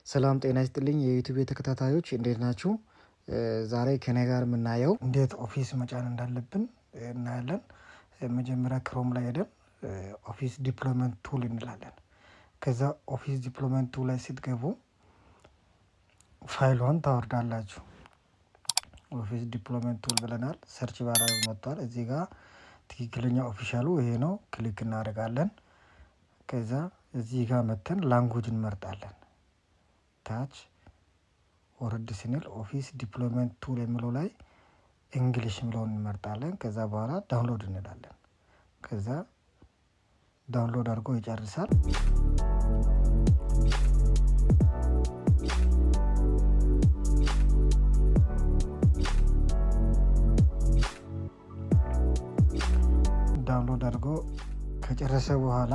ሰላም ጤና ይስጥልኝ የዩቲዩብ ተከታታዮች እንዴት ናችሁ? ዛሬ ከኔ ጋር የምናየው እንዴት ኦፊስ መጫን እንዳለብን እናያለን። መጀመሪያ ክሮም ላይ ሄደን ኦፊስ ዲፕሎይመንት ቱል እንላለን። ከዛ ኦፊስ ዲፕሎይመንት ቱል ላይ ስትገቡ ፋይሏን ታወርዳላችሁ። ኦፊስ ዲፕሎይመንት ቱል ብለናል። ሰርች ባር መጥቷል። እዚህ ጋር ትክክለኛ ኦፊሻሉ ይሄ ነው። ክሊክ እናደርጋለን። ከዛ እዚህ ጋር መተን ላንጉጅ እንመርጣለን። ታች ወርድ ስንል ኦፊስ ዲፕሎይመንት ቱል የሚለው ላይ እንግሊሽ የሚለውን እንመርጣለን። ከዛ በኋላ ዳውንሎድ እንላለን። ከዛ ዳውንሎድ አድርጎ ይጨርሳል። ዳውንሎድ አድርጎ ከጨረሰ በኋላ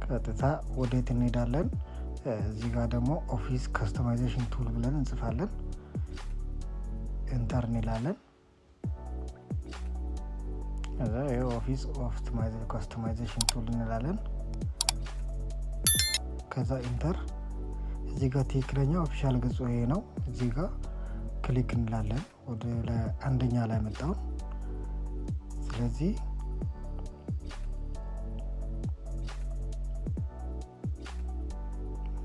ቀጥታ ወዴት እንሄዳለን? እዚህ ጋር ደግሞ ኦፊስ ካስተማይዜሽን ቱል ብለን እንጽፋለን። ኢንተር እንላለን። እዛ ኦፊስ ካስተማይዜሽን ቱል እንላለን። ከዛ ኢንተር። እዚህ ጋር ትክክለኛ ኦፊሻል ገጹ ይሄ ነው። እዚህ ጋር ክሊክ እንላለን። ወደ አንደኛ ላይ መጣው። ስለዚህ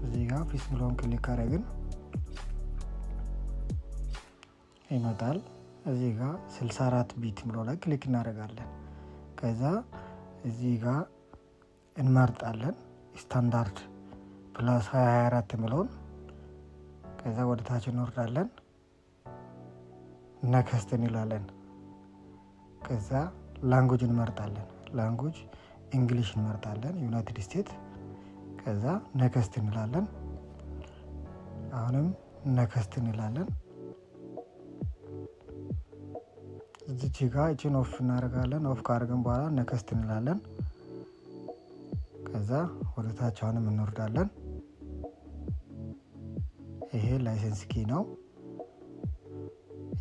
እዚህ ጋር ኦፊስ ብሎን ክሊክ አደረግን ይመጣል። እዚህ ጋር 64 ቢት ብሎ ላይ ክሊክ እናደርጋለን። ከዛ እዚህ ጋር እንመርጣለን ስታንዳርድ ፕላስ 24 ብሎን። ከዛ ወደ ታች እንወርዳለን። ነክስት እንላለን። ከዛ ላንጉጅ እንመርጣለን። ላንጉጅ እንግሊሽ እንመርጣለን፣ ዩናይትድ ስቴትስ። ከዛ ነክስት እንላለን። አሁንም ነክስት እንላለን። እዚች ጋር እቺን ኦፍ እናደርጋለን። ኦፍ ካደረግን በኋላ ነክስት እንላለን። ከዛ ወደ ታች አሁንም እንወርዳለን። ይሄ ላይሰንስ ኪ ነው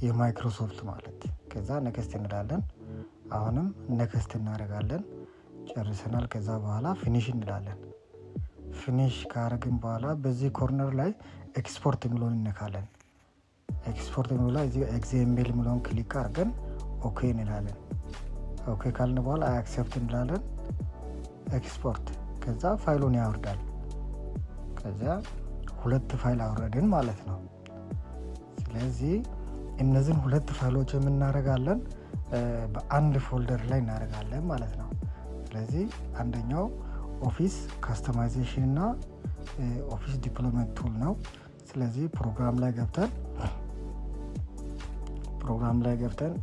የማይክሮሶፍት ማለት። ከዛ ነክስት እንላለን። አሁንም ነክስት እናደርጋለን። ጨርሰናል። ከዛ በኋላ ፊኒሽ እንላለን። ፊኒሽ ካደረግን በኋላ በዚህ ኮርነር ላይ ኤክስፖርት የሚለውን እንነካለን። ኤክስፖርት የሚለው ላይ እዚህ ኤክስኤምኤል የሚለውን ክሊክ አድርገን ኦኬ እንላለን። ኦኬ ካልን በኋላ አክሴፕት እንላለን። ኤክስፖርት። ከዛ ፋይሉን ያወርዳል። ከዛ 2 ፋይል አወረድን ማለት ነው። ስለዚህ እነዚህን 2 ፋይሎች የምናደርጋለን በአንድ ፎልደር ላይ እናደርጋለን ማለት ነው። ስለዚህ አንደኛው ኦፊስ ካስተማይዜሽን እና ኦፊስ ዲፕሎይመንት ቱል ነው። ስለዚህ ፕሮግራም ላይ ገብተን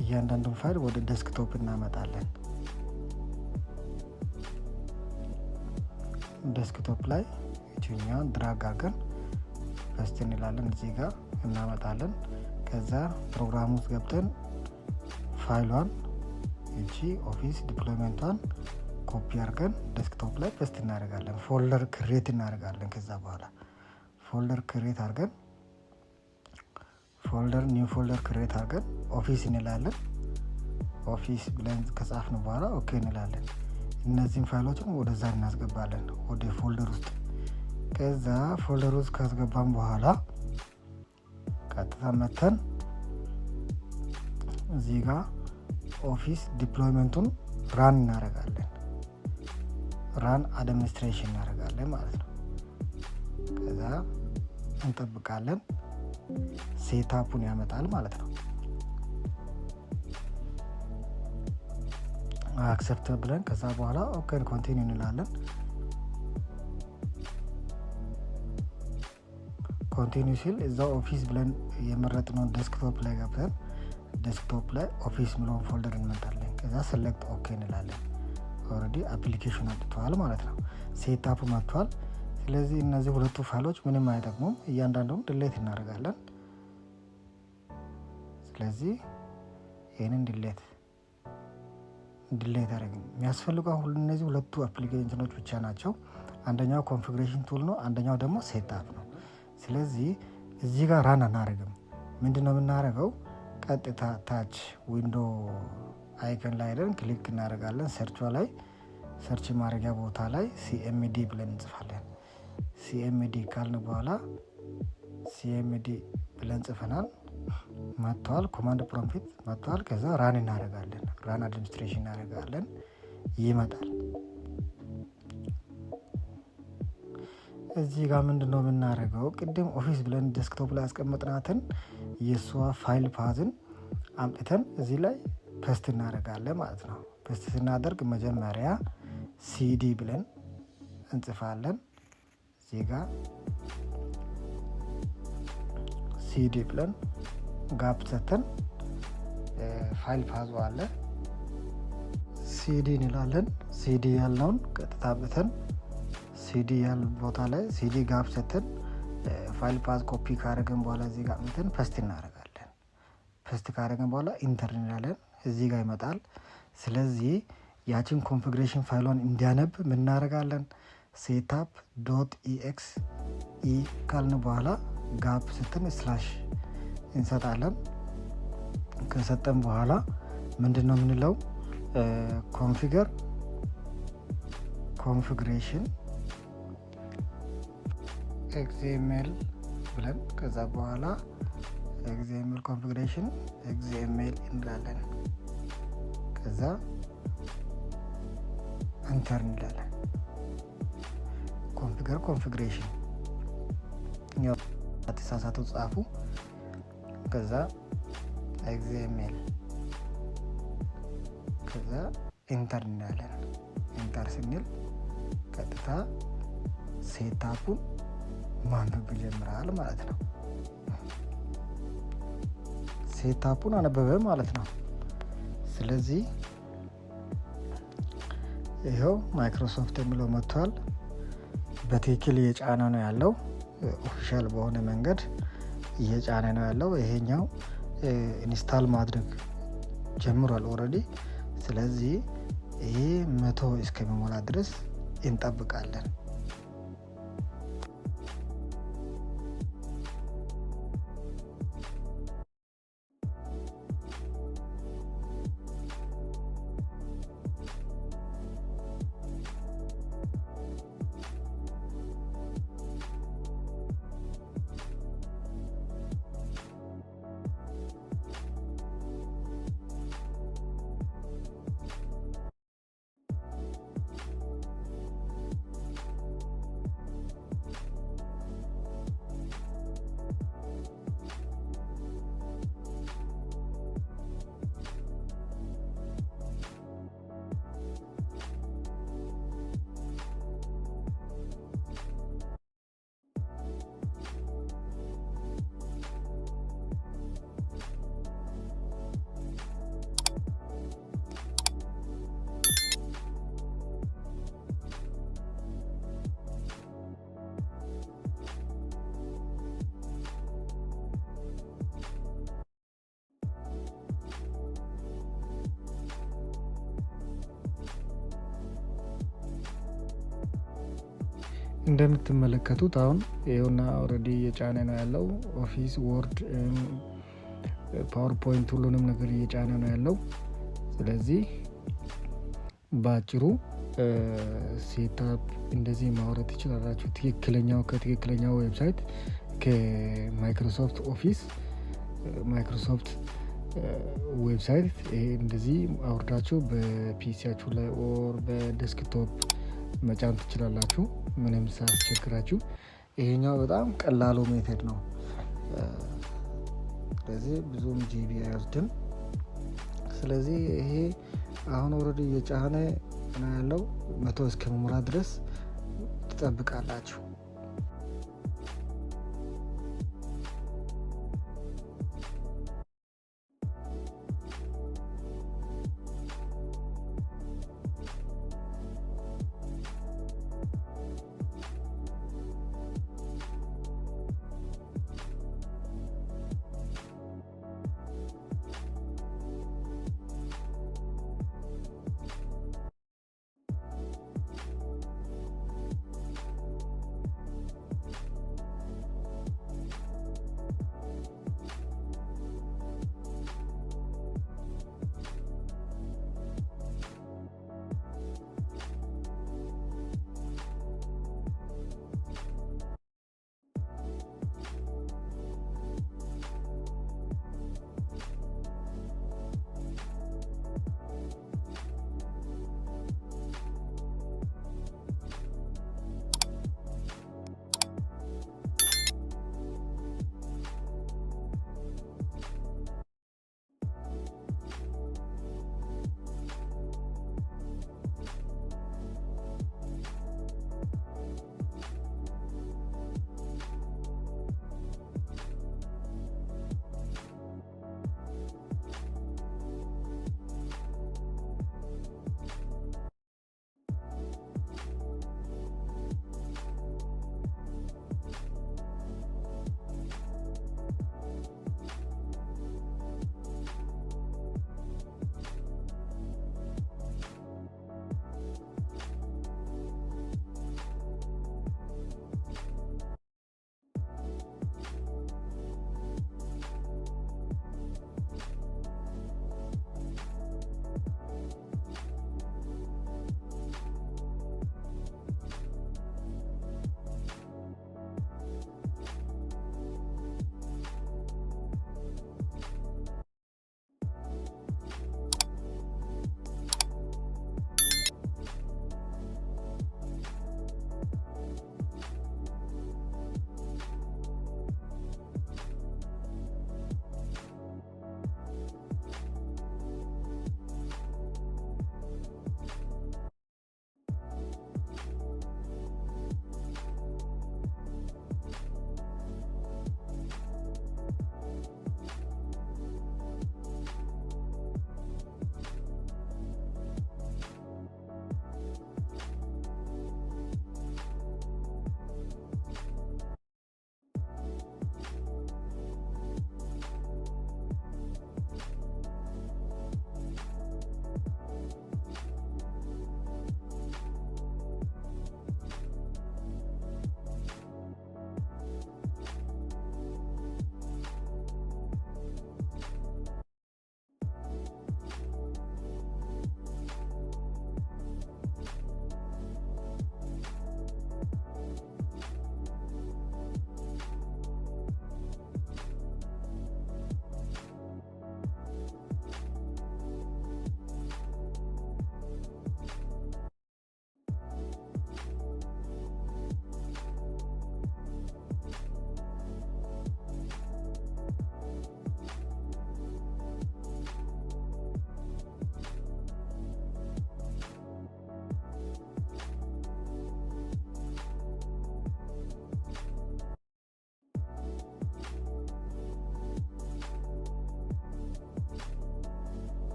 እያንዳንዱን ፋይል ወደ ዴስክቶፕ እናመጣለን። ዴስክቶፕ ላይ እቺኛውን ድራግ አድርገን ፔስት እንላለን። እዚህ ጋር እናመጣለን። ከዛ ፕሮግራም ውስጥ ገብተን ፋይሏን እቺ ኦፊስ ዲፕሎይመንቷን ኮፒ አድርገን ዴስክቶፕ ላይ ፔስት እናደርጋለን። ፎልደር ክሬት እናደርጋለን። ከዛ በኋላ ፎልደር ክሬት አድርገን ኒው ፎልደር ክሬት አድርገን ኦፊስ እንላለን። ኦፊስ ብለን ከጻፍን በኋላ ኦኬ እንላለን። እነዚህን ፋይሎችን ወደዛ እናስገባለን ወደ ፎልደር ውስጥ። ከዛ ፎልደር ውስጥ ካስገባን በኋላ ቀጥታ መተን እዚህ ጋር ኦፊስ ዲፕሎይመንቱን ራን እናደርጋለን። ራን አድሚኒስትሬሽን እናደርጋለን ማለት ነው። ከዛ እንጠብቃለን። ሴታፑን ያመጣል ማለት ነው። አክሰፕት ብለን ከዛ በኋላ ኦኬ ኮንቲኒው እንላለን። ኮንቲኒው ሲል እዛው ኦፊስ ብለን የመረጥነውን ዴስክቶፕ ላይ ገብተን ዴስክቶፕ ላይ ኦፊስ የሚለውን ፎልደር እንመጣለን። ከዛ ሰሌክት ኦኬ እንላለን። ኦልሬዲ አፕሊኬሽን አጥቷል ማለት ነው። ሴታፑ መጥቷል። ስለዚህ እነዚህ 2 ፋይሎች ምንም አይጠቅሙም። እያንዳንዱን ድሌት እናደርጋለን። ስለዚህ ይሄንን ድሌት አደረግን። የሚያስፈልገው ሁሉ እነዚህ 2 አፕሊኬሽኖች ብቻ ናቸው። አንደኛው ኮንፊግሬሽን ቱል ነው፣ አንደኛው ደግሞ ሴታፕ ነው። ስለዚህ እዚህ ጋር ራን አናደርግም። ምንድነው የምናደርገው? ቀጥታ ታች ዊንዶ አይከን ላይ ሄደን ክሊክ እናደርጋለን። ሰርቿ ላይ ሰርች ማድረጊያ ቦታ ላይ ሲኤምዲ ብለን እንጽፋለን። ሲኤምዲ ካልን በኋላ ሲኤምዲ ብለን ጽፈናል። መጥቷል። ኮማንድ ፕሮምፕት መጥቷል። ከዛ ራን እናደርጋለን። ራን አድሚኒስትሬሽን እናደርጋለን። ይመጣል። እዚህ ጋር ምንድነው የምናደርገው? ቅድም ኦፊስ ብለን ዴስክቶፕ ላይ ያስቀመጥናትን የእሷ ፋይል ፓዝን አምጥተን እዚህ ላይ ፔስት እናደርጋለን ማለት ነው። ፔስት ስናደርግ መጀመሪያ ሲዲ ብለን እንጽፋለን። እዚህ ጋር ሲዲ ብለን ጋፕ ሰተን ፋይል ፓዙ አለ ሲዲ እንላለን። ሲዲ ያልነውን ቀጥታ አምጥተን ሲዲ ያል ቦታ ላይ ሲዲ ጋፕ ሰተን ፋይል ፓዝ ኮፒ ካደረግን በኋላ እዚህ ጋር አምጥተን ፔስት እናደርጋለን። ፔስት ካደረግን በኋላ ኢንተር እንላለን። እዚህ ጋር ይመጣል። ስለዚህ ያችን ኮንፊግሬሽን ፋይሏን እንዲያነብ ምን እናደርጋለን? ሴታፕ ዶት ኢኤክስ ኢ ካልን በኋላ ጋፕ ስተን ስላሽ እንሰጣለን። ከሰጠን በኋላ ምንድን ነው የምንለው? ኮንፊግሬሽን ኤክስኤምኤል ብለን ከዛ በኋላ ኤክስኤምኤል ኮንፊግሬሽን ኤክስኤምኤል እንላለን። ከዛ ኢንተር እንላለን። ኮንፊግሬሽን ያው አትሳሳቱ ጻፉ። ከዛ ኤክስኤምኤል ከዛ ኢንተር እንላለን። ኢንተር ስንል ቀጥታ ሴታፑን ማንበብ ይጀምራል ማለት ነው። ሴታፑን አነበበ ማለት ነው። ስለዚህ ይኸው ማይክሮሶፍት የሚለው መጥቷል። በትክክል እየጫነ ነው ያለው። ኦፊሻል በሆነ መንገድ እየጫነ ነው ያለው። ይሄኛው ኢንስታል ማድረግ ጀምሯል ኦልሬዲ። ስለዚህ ይሄ 100 እስከሚሞላ ድረስ እንጠብቃለን። እንደምትመለከቱት አሁን ይኸውና ኦልሬዲ እየጫነ ነው ያለው። ኦፊስ፣ ወርድ፣ ፓወርፖይንት ሁሉንም ነገር እየጫነ ነው ያለው። ስለዚህ በአጭሩ ሴታፕ እንደዚህ ማውረድ ትችላላችሁ። ከትክክለኛው ዌብሳይት ከማይክሮሶፍት ኦፊስ ማይክሮሶፍት ዌብሳይት ይሄ እንደዚህ አውርዳችሁ በፒሲያችሁ ላይ ኦር በዴስክቶፕ መጫን ትችላላችሁ ምንም ሳያስቸግራችሁ። ይሄኛው በጣም ቀላሉ ሜተድ ነው። ስለዚህ ብዙም ጂቢ አይወስድም። ስለዚህ ይሄ አሁን ኦልሬዲ እየጫነ ነው ያለው። 100 እስከሚሞላ ድረስ ትጠብቃላችሁ።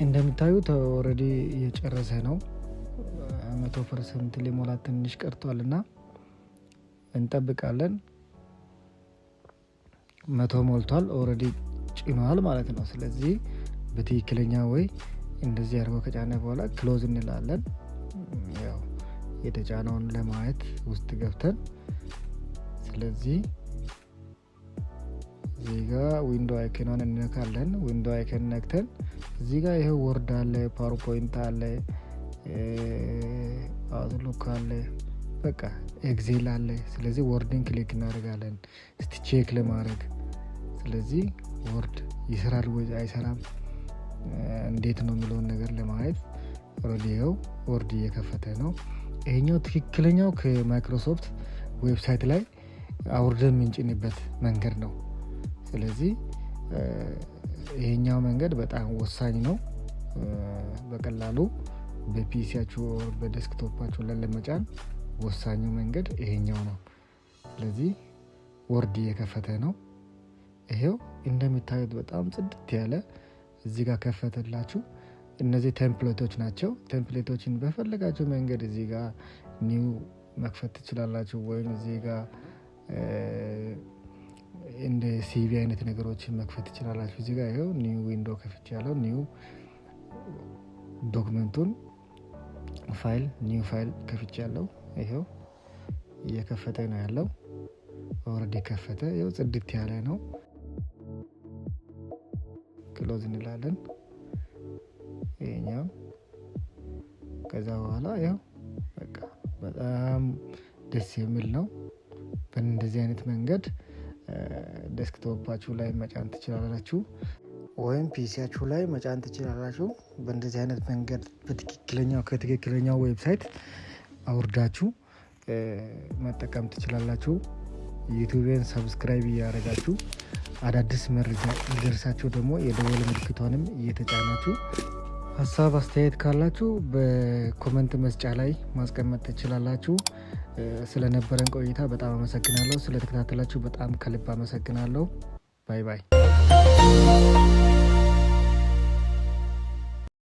እንደምታዩት ኦልሬዲ እየጨረሰ ነው። 100% ሊሞላ ትንሽ ቀርቷልና እንጠብቃለን። 100 ሞልቷል ኦልሬዲ ጭኗል ማለት ነው። ስለዚህ በትክክለኛ ወይ እንደዚህ አድርጎ ከጫነ በኋላ ክሎዝ እንላለን። ያው የተጫነውን ለማየት ውስጥ ገብተን ስለዚህ እዚህ ጋር ዊንዶ አይከኗን እንነካለን። ዊንዶ አይከን ነክተን እዚህ ጋር ይሄው ወርድ አለ፣ ፓወርፖይንት አለ፣ አውትሉክ አለ፣ በቃ ኤክሴል አለ። ስለዚህ ወርድን ክሊክ እናደርጋለን እስቲ ቼክ ለማድረግ። ስለዚህ ወርድ ይሰራል ወይ አይሰራም እንዴት ነው የሚለውን ነገር ለማየት ኦልሬዲ ወርድ እየከፈተ ነው። ይሄኛው ትክክለኛው ከማይክሮሶፍት ዌብሳይት ላይ አውርደን የምንጭንበት መንገድ ነው። ስለዚህ ይሄኛው መንገድ በጣም ወሳኝ ነው። በቀላሉ በፒሲያችሁ በዴስክቶፓችሁ ላይ ለመጫን ወሳኙ መንገድ ይሄኛው ነው። ስለዚህ ወርድ እየከፈተ ነው። ይሄው እንደምታዩት በጣም ጽድት ያለ እዚህ ጋር ከፈተላችሁ። እነዚህ ቴምፕሌቶች ናቸው። ቴምፕሌቶችን በፈለጋችሁ መንገድ እዚህ ጋር ኒው መክፈት ትችላላችሁ፣ ወይም እዚህ ጋር እንደ ሲቪ አይነት ነገሮችን መክፈት ትችላላችሁ። እዚህ ጋር ይሄው ኒው ዊንዶ ከፍቻለሁ። ኒው ዶክመንቱን ኒው ፋይል ከፍቻለሁ። ይሄው እየከፈተ ነው ያለው። ኦልሬዲ ከፈተ። ይሄው ጽድት ያለ ነው። ክሎዝ እንላለን ይሄኛው። ከዛ በኋላ ያው በቃ በጣም ደስ የሚል ነው። በእንደዚህ አይነት መንገድ ዴስክቶፓችሁ ላይ መጫን ትችላላችሁ፣ ወይም ፒሲያችሁ ላይ መጫን ትችላላችሁ። በእንደዚህ አይነት መንገድ ከትክክለኛው ዌብሳይት አውርዳችሁ መጠቀም ትችላላችሁ። ዩቲዩብን ሰብስክራይብ እያደረጋችሁ አዳዲስ መረጃ እንዲደርሳችሁ ደግሞ የደወል ምልክቷንም እየተጫናችሁ ሀሳብ አስተያየት ካላችሁ በኮመንት መስጫ ላይ ማስቀመጥ ትችላላችሁ። ስለነበረን ቆይታ በጣም አመሰግናለሁ። ስለተከታተላችሁ በጣም ከልብ አመሰግናለሁ። ባይ ባይ።